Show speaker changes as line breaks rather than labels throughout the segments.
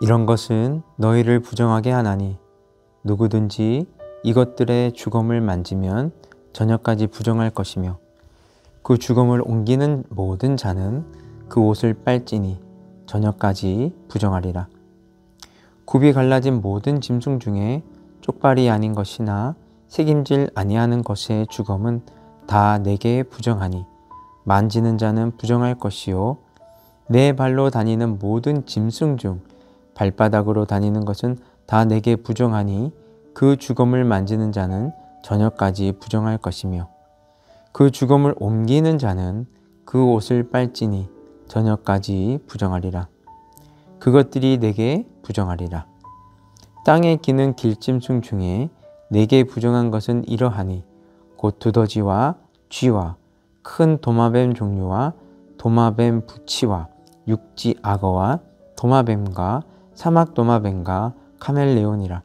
이런 것은 너희를 부정하게 하나니 누구든지 이것들의 주검을 만지면 저녁까지 부정할 것이며 그 주검을 옮기는 모든 자는 그 옷을 빨지니 저녁까지 부정하리라. 굽이 갈라진 모든 짐승 중에 쪽발이 아닌 것이나 새김질 아니하는 것의 주검은 다 내게 부정하니 만지는 자는 부정할 것이요 내 발로 다니는 모든 짐승 중 발바닥으로 다니는 것은 다 내게 부정하니 그 주검을 만지는 자는 저녁까지 부정할 것이며 그 주검을 옮기는 자는 그 옷을 빨지니 저녁까지 부정하리라. 그것들이 내게 부정하리라. 땅에 기는 길짐승 중에 내게 부정한 것은 이러하니 곧 두더지와 쥐와 큰 도마뱀 종류와 도마뱀 부치와 육지 악어와 도마뱀과 사막 도마뱀과 카멜레온이라.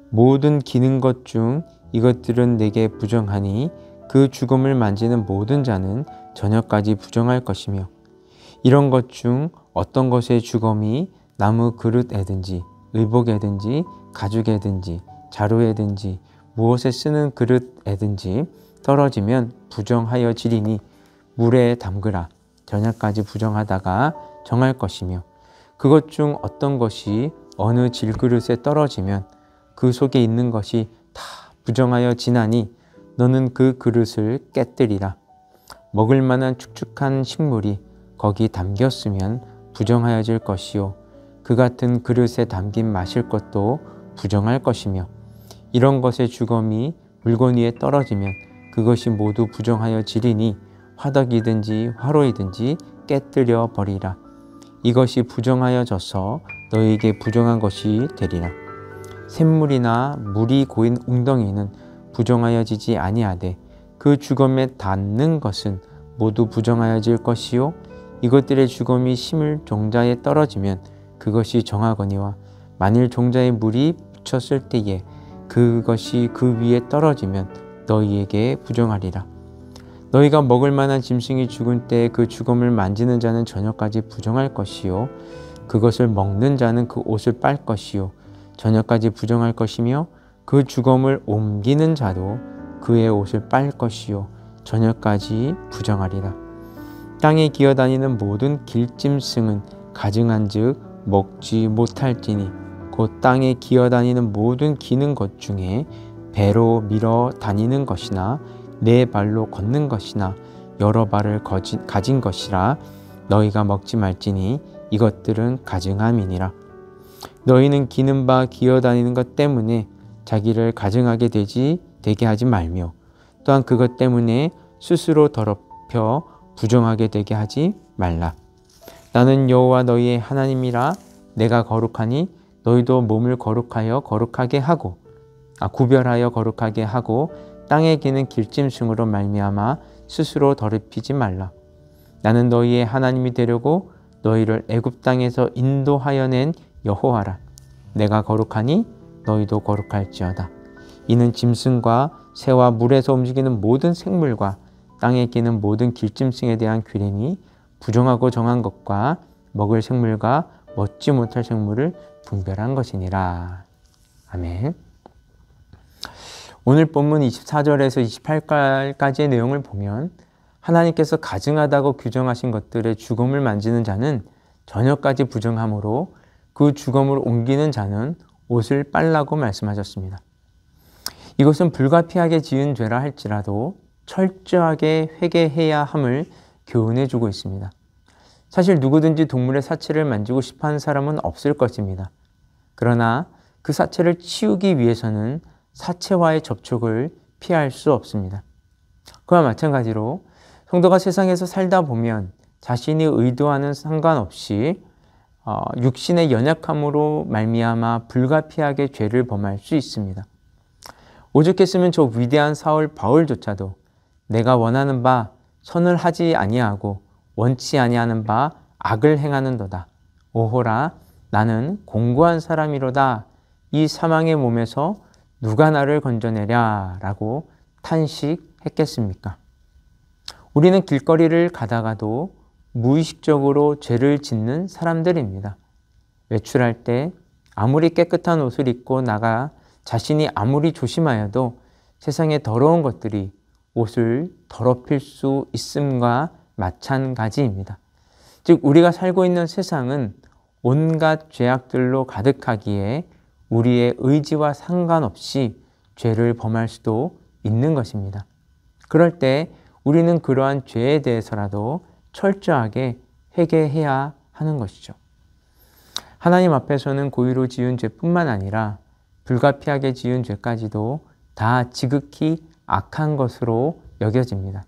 모든 기는 것 중 이것들은 내게 부정하니 그 주검을 만지는 모든 자는 저녁까지 부정할 것이며 이런 것 중 어떤 것의 주검이 나무 그릇에든지 의복에든지 가죽에든지 자루에든지 무엇에 쓰는 그릇에든지 떨어지면 부정하여 지리니 물에 담그라. 저녁까지 부정하다가 정할 것이며 그것 중 어떤 것이 어느 질그릇에 떨어지면 그 속에 있는 것이 다 부정하여 지나니 너는 그 그릇을 깨뜨리라. 먹을 만한 축축한 식물이 거기 담겼으면 부정하여질 것이요 그 같은 그릇에 담긴 마실 것도 부정할 것이며 이런 것의 주검이 물건 위에 떨어지면 그것이 모두 부정하여 지리니 화덕이든지 화로이든지 깨뜨려 버리라. 이것이 부정하여져서 너희에게 부정한 것이 되리라. 샘물이나 물이 고인 웅덩이는 부정하여지지 아니하되 그 주검에 닿는 것은 모두 부정하여질 것이요 이것들의 주검이 심을 종자에 떨어지면 그것이 정하거니와 만일 종자에 물이 묻혔을 때에 그것이 그 위에 떨어지면 너희에게 부정하리라. 너희가 먹을 만한 짐승이 죽은 때에 그 주검을 만지는 자는 저녁까지 부정할 것이요 그것을 먹는 자는 그 옷을 빨 것이요 저녁까지 부정할 것이며 그 주검을 옮기는 자도 그의 옷을 빨 것이요 저녁까지 부정하리라. 땅에 기어다니는 모든 길짐승은 가증한즉 먹지 못할지니 곧 땅에 기어다니는 모든 기는 것 중에 배로 밀어 다니는 것이나 네 발로 걷는 것이나 여러 발을 가진 것이라 너희가 먹지 말지니 이것들은 가증함이니라. 너희는 기는 바 기어다니는 것 때문에 자기를 가증하게 되게 하지 말며 또한 그것 때문에 스스로 더럽혀 부정하게 되게 하지 말라. 나는 여호와 너희의 하나님이라. 내가 거룩하니 너희도 몸을 거룩하여 거룩하게 하고 구별하여 거룩하게 하고 땅에 기는 길짐승으로 말미암아 스스로 더럽히지 말라. 나는 너희의 하나님이 되려고 너희를 애굽 땅에서 인도하여 낸 여호와라. 내가 거룩하니 너희도 거룩할지어다. 이는 짐승과 새와 물에서 움직이는 모든 생물과 땅에 기는 모든 길짐승에 대한 규례니 부정하고 정한 것과 먹을 생물과 먹지 못할 생물을 분별한 것이니라. 아멘. 오늘 본문 24절에서 28절까지의 내용을 보면 하나님께서 가증하다고 규정하신 것들의 주검을 만지는 자는 저녁까지 부정하므로 그 주검을 옮기는 자는 옷을 빨라고 말씀하셨습니다. 이것은 불가피하게 지은 죄라 할지라도 철저하게 회개해야 함을 교훈해 주고 있습니다. 사실 누구든지 동물의 사체를 만지고 싶어하는 사람은 없을 것입니다. 그러나 그 사체를 치우기 위해서는 사체와의 접촉을 피할 수 없습니다. 그와 마찬가지로 성도가 세상에서 살다 보면 자신이 의도하는 상관없이 육신의 연약함으로 말미암아 불가피하게 죄를 범할 수 있습니다. 오죽했으면 저 위대한 사울 바울조차도 내가 원하는 바 선을 하지 아니하고 원치 아니하는 바 악을 행하는도다. 오호라 나는 공고한 사람이로다. 이 사망의 몸에서 누가 나를 건져내랴 라고 탄식했겠습니까? 우리는 길거리를 가다가도 무의식적으로 죄를 짓는 사람들입니다. 외출할 때 아무리 깨끗한 옷을 입고 나가 자신이 아무리 조심하여도 세상의 더러운 것들이 옷을 더럽힐 수 있음과 마찬가지입니다. 즉 우리가 살고 있는 세상은 온갖 죄악들로 가득하기에 우리의 의지와 상관없이 죄를 범할 수도 있는 것입니다. 그럴 때 우리는 그러한 죄에 대해서라도 철저하게 회개해야 하는 것이죠. 하나님 앞에서는 고의로 지은 죄뿐만 아니라 불가피하게 지은 죄까지도 다 지극히 악한 것으로 여겨집니다.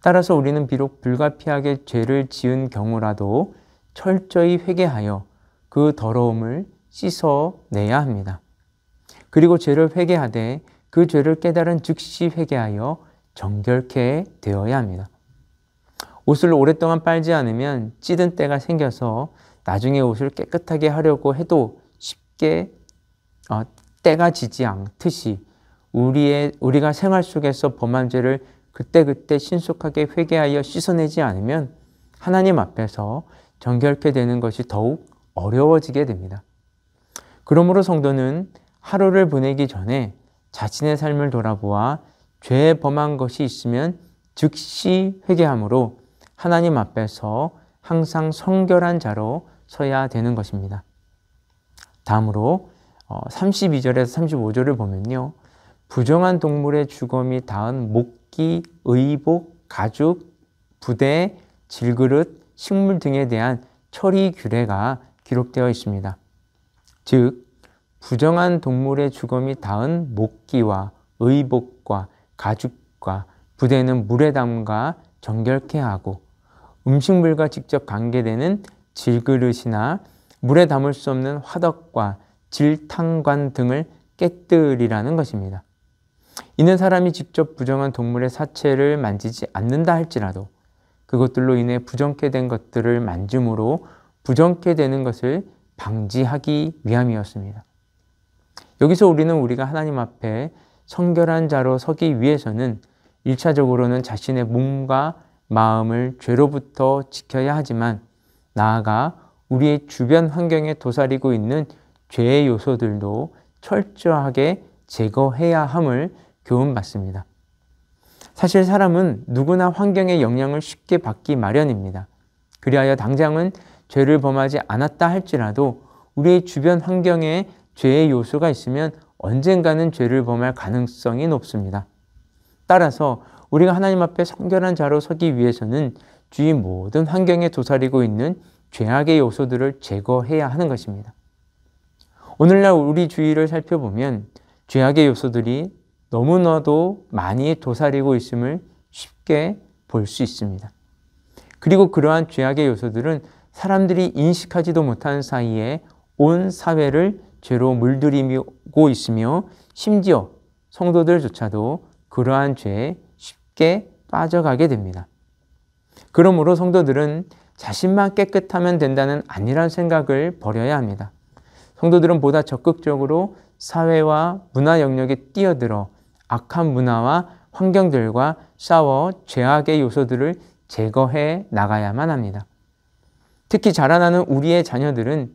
따라서 우리는 비록 불가피하게 죄를 지은 경우라도 철저히 회개하여 그 더러움을 씻어내야 합니다. 그리고 죄를 회개하되 그 죄를 깨달은 즉시 회개하여 정결케 되어야 합니다. 옷을 오랫동안 빨지 않으면 찌든 때가 생겨서 나중에 옷을 깨끗하게 하려고 해도 쉽게 때가 지지 않듯이 우리가 생활 속에서 범한 죄를 그때그때 신속하게 회개하여 씻어내지 않으면 하나님 앞에서 정결케 되는 것이 더욱 어려워지게 됩니다. 그러므로 성도는 하루를 보내기 전에 자신의 삶을 돌아보아 죄에 범한 것이 있으면 즉시 회개함으로 하나님 앞에서 항상 성결한 자로 서야 되는 것입니다. 다음으로 32절에서 35절을 보면요. 부정한 동물의 주검이 닿은 목기, 의복, 가죽, 부대, 질그릇, 식물 등에 대한 처리 규례가 기록되어 있습니다. 즉 부정한 동물의 주검이 닿은 목기와 의복과 가죽과 부대는 물에 담가 정결케 하고 음식물과 직접 관계되는 질그릇이나 물에 담을 수 없는 화덕과 질탕관 등을 깨뜨리라는 것입니다. 이는 사람이 직접 부정한 동물의 사체를 만지지 않는다 할지라도 그것들로 인해 부정케 된 것들을 만짐으로 부정케 되는 것을 방지하기 위함이었습니다. 여기서 우리가 하나님 앞에 성결한 자로 서기 위해서는 1차적으로는 자신의 몸과 마음을 죄로부터 지켜야 하지만 나아가 우리의 주변 환경에 도사리고 있는 죄의 요소들도 철저하게 제거해야 함을 교훈받습니다. 사실 사람은 누구나 환경의 영향을 쉽게 받기 마련입니다. 그리하여 당장은 죄를 범하지 않았다 할지라도 우리의 주변 환경에 죄의 요소가 있으면 언젠가는 죄를 범할 가능성이 높습니다. 따라서 우리가 하나님 앞에 성결한 자로 서기 위해서는 주위 모든 환경에 도사리고 있는 죄악의 요소들을 제거해야 하는 것입니다. 오늘날 우리 주위를 살펴보면 죄악의 요소들이 너무나도 많이 도사리고 있음을 쉽게 볼 수 있습니다. 그리고 그러한 죄악의 요소들은 사람들이 인식하지도 못한 사이에 온 사회를 죄로 물들이고 있으며 심지어 성도들조차도 그러한 죄에 쉽게 빠져가게 됩니다. 그러므로 성도들은 자신만 깨끗하면 된다는 안일한 생각을 버려야 합니다. 성도들은 보다 적극적으로 사회와 문화 영역에 뛰어들어 악한 문화와 환경들과 싸워 죄악의 요소들을 제거해 나가야만 합니다. 특히 자라나는 우리의 자녀들은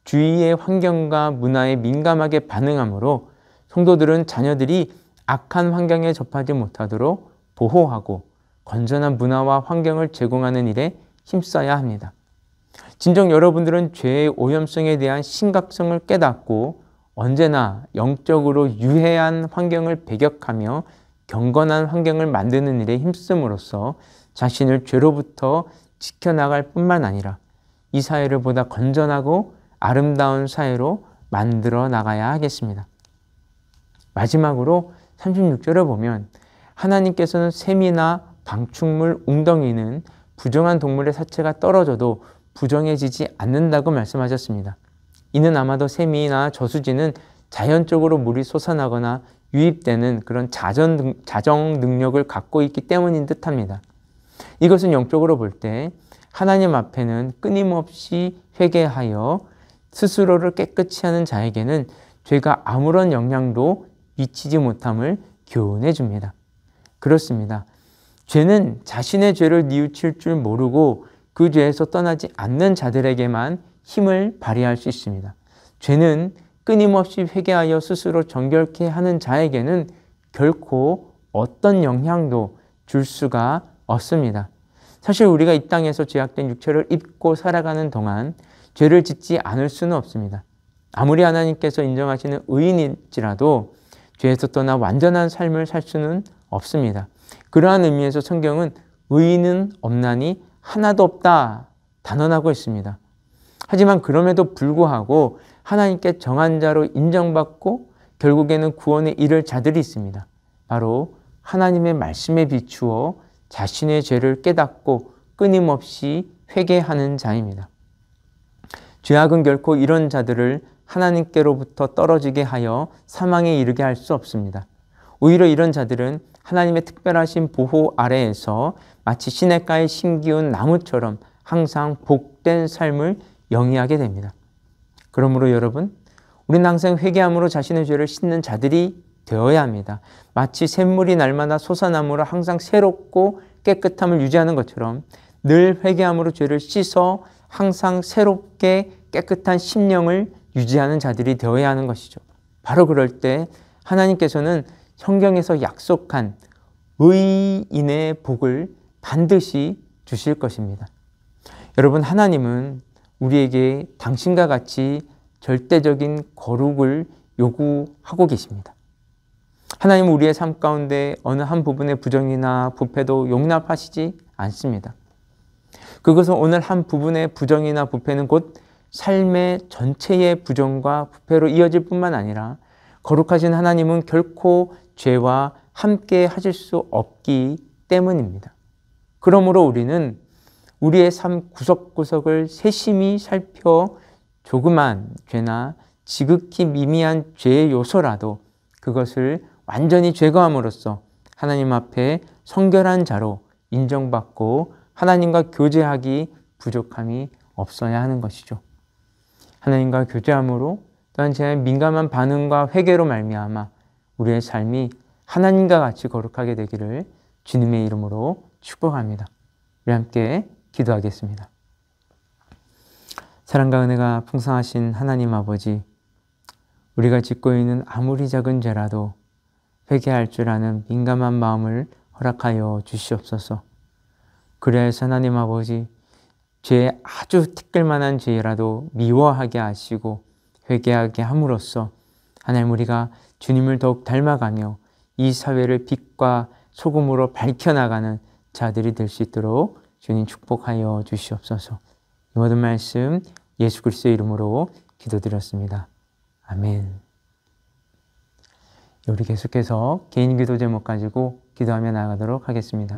주위의 환경과 문화에 민감하게 반응하므로 성도들은 자녀들이 악한 환경에 접하지 못하도록 보호하고 건전한 문화와 환경을 제공하는 일에 힘써야 합니다. 진정 여러분들은 죄의 오염성에 대한 심각성을 깨닫고 언제나 영적으로 유해한 환경을 배격하며 경건한 환경을 만드는 일에 힘쓰므로써 자신을 죄로부터 지켜나갈 뿐만 아니라 이 사회를 보다 건전하고 아름다운 사회로 만들어 나가야 하겠습니다. 마지막으로 36절을 보면 하나님께서는 샘이나 방충물, 웅덩이는 부정한 동물의 사체가 떨어져도 부정해지지 않는다고 말씀하셨습니다. 이는 아마도 샘이나 저수지는 자연적으로 물이 솟아나거나 유입되는 그런 자정 능력을 갖고 있기 때문인 듯합니다. 이것은 영적으로 볼 때 하나님 앞에는 끊임없이 회개하여 스스로를 깨끗이 하는 자에게는 죄가 아무런 영향도 미치지 못함을 교훈해 줍니다. 그렇습니다. 죄는 자신의 죄를 뉘우칠 줄 모르고 그 죄에서 떠나지 않는 자들에게만 힘을 발휘할 수 있습니다. 죄는 끊임없이 회개하여 스스로 정결케 하는 자에게는 결코 어떤 영향도 줄 수가 없습니다. 사실 우리가 이 땅에서 죄악된 육체를 입고 살아가는 동안 죄를 짓지 않을 수는 없습니다. 아무리 하나님께서 인정하시는 의인일지라도 죄에서 떠나 완전한 삶을 살 수는 없습니다. 그러한 의미에서 성경은 의인은 없나니 하나도 없다 단언하고 있습니다. 하지만 그럼에도 불구하고 하나님께 정한 자로 인정받고 결국에는 구원에 이를 자들이 있습니다. 바로 하나님의 말씀에 비추어 자신의 죄를 깨닫고 끊임없이 회개하는 자입니다. 죄악은 결코 이런 자들을 하나님께로부터 떨어지게 하여 사망에 이르게 할 수 없습니다. 오히려 이런 자들은 하나님의 특별하신 보호 아래에서 마치 시냇가에 심기운 나무처럼 항상 복된 삶을 영위하게 됩니다. 그러므로 여러분, 우리는 항상 회개함으로 자신의 죄를 씻는 자들이 되어야 합니다. 마치 샘물이 날마다 솟아나므로 항상 새롭고 깨끗함을 유지하는 것처럼 늘 회개함으로 죄를 씻어 항상 새롭게 깨끗한 심령을 유지하는 자들이 되어야 하는 것이죠. 바로 그럴 때 하나님께서는 성경에서 약속한 의인의 복을 반드시 주실 것입니다. 여러분, 하나님은 우리에게 당신과 같이 절대적인 거룩을 요구하고 계십니다. 하나님은 우리의 삶 가운데 어느 한 부분의 부정이나 부패도 용납하시지 않습니다. 그것은 오늘 한 부분의 부정이나 부패는 곧 삶의 전체의 부정과 부패로 이어질 뿐만 아니라 거룩하신 하나님은 결코 죄와 함께 하실 수 없기 때문입니다. 그러므로 우리는 우리의 삶 구석구석을 세심히 살펴 조그만 죄나 지극히 미미한 죄의 요소라도 그것을 완전히 제거함으로써 하나님 앞에 성결한 자로 인정받고 하나님과 교제하기 부족함이 없어야 하는 것이죠. 하나님과 교제함으로 또한 제 민감한 반응과 회개로 말미암아 우리의 삶이 하나님과 같이 거룩하게 되기를 주님의 이름으로 축복합니다. 우리 함께 기도하겠습니다. 사랑과 은혜가 풍성하신 하나님 아버지, 우리가 짓고 있는 아무리 작은 죄라도 회개할 줄 아는 민감한 마음을 허락하여 주시옵소서. 그래서 하나님 아버지, 죄 아주 티끌만한 죄라도 미워하게 하시고 회개하게 함으로써 하나님 우리가 주님을 더욱 닮아가며 이 사회를 빛과 소금으로 밝혀나가는 자들이 될 수 있도록 주님 축복하여 주시옵소서. 이 모든 말씀 예수 그리스도의 이름으로 기도드렸습니다. 아멘. 우리 계속해서 개인 기도 제목 가지고 기도하며 나아가도록 하겠습니다.